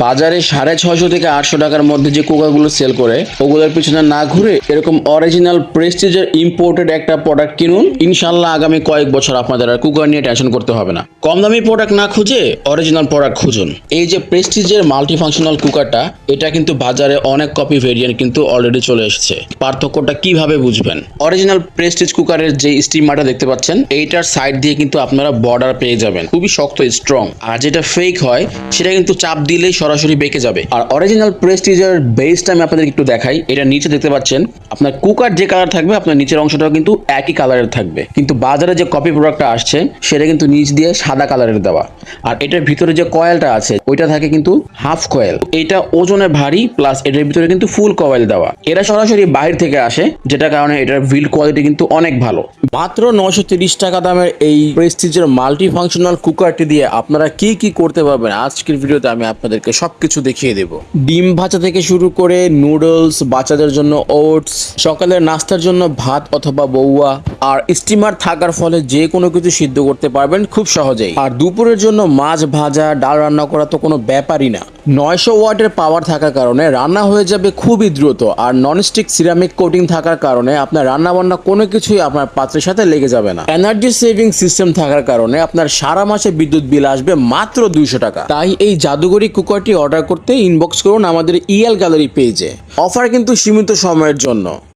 বাজারে 650 থেকে 800 টাকার মধ্যে যে কুকারগুলো সেল করে ওগুলোর পিছনে না ঘুরে এরকম অরিজিনাল প্রেস্টিজের ইম্পোর্টেড একটা প্রোডাক্ট কিনুন। ইনশাল্লাহ আগামী কয়েক বছর আপনাদের আর কুকার নিয়ে টেনশন করতে হবে না। কম দামি প্রোডাক্ট না খুঁজে অরিজিনাল প্রোডাক্ট খুঁজুন। এই যে প্রেস্টিজের মাল্টি ফাংশনাল কুকারটা, এটা কিন্তু বাজারে অনেক কপি ভেরিয়েন্ট কিন্তু অলরেডি চলে এসেছে। পার্থক্যটা কিভাবে বুঝবেন? অরিজিনাল প্রেস্টিজ কুকারের যে স্টিমারটা দেখতে পাচ্ছেন, এইটার সাইড দিয়ে কিন্তু আপনারা বর্ডার পেয়ে যাবেন, খুবই শক্ত স্ট্রং। আর যেটা ফেক হয় সেটা কিন্তু চাপ দিলেই সরাসরি বেঁকে যাবে। আর অরিজিনাল প্রেস্টিজের বেসটা আমি আপনাদের একটু দেখাই। এটা নিচে দেখতে পাচ্ছেন, আপনার কুকার যে কালার থাকবে আপনার নিচের অংশটাও কিন্তু একই কালারের থাকবে। কিন্তু বাজারে যে কপি প্রোডাক্টটা আসছে সেটা কিন্তু নিচ দিয়ে সাদা কালারের দেওয়া। আর এটার ভিতরে যে কয়েলটা আছে ওইটা থাকে কিন্তু হাফ কয়েল। এটা ওজনে ভারী, প্লাস এটার ভিতরে কিন্তু ফুল কয়েল দেওয়া। এরা সরাসরি বাইরে থেকে আসে, যেটার কারণে এটার বিল্ড কোয়ালিটি কিন্তু অনেক ভালো। মাত্র 930 টাকা দামের এই প্রেস্টিজের মাল্টি ফাংশনাল কুকারটি দিয়ে আপনারা কি কি করতে পারবেন আজকের ভিডিওতে আমি আপনাদেরকে সবকিছু দেখিয়ে দেব। ডিম ভাজা থেকে শুরু করে নুডলস, বাচ্চাদের জন্য ওটস, সকালের নাস্তার জন্য ভাত অথবা বউয়া। আর স্টিমার থাকার ফলে যে কোনো কিছু সিদ্ধ করতে পারবেন খুব সহজেই। আর দুপুরের জন্য মাছ ভাজা, ডাল রান্না করা তো কোনো ব্যাপারই না। 900 ওয়াটের পাওয়ার থাকার কারণে রান্না হয়ে যাবে খুবই দ্রুত। আর ননস্টিক সিরামিক কোটিং থাকার কারণে আপনার রান্না বান্না কোনো কিছুই আপনার পাত্রের সাথে লেগে যাবে না। এনার্জি সেভিং সিস্টেম থাকার কারণে আপনার সারা মাসে বিদ্যুৎ বিল আসবে মাত্র 200 টাকা। তাই এই জাদুঘরি কুকারটি অর্ডার করতে ইনবক্স করুন আমাদের ইএল গ্যালারি পেজে। অফার কিন্তু সীমিত সময়ের জন্য।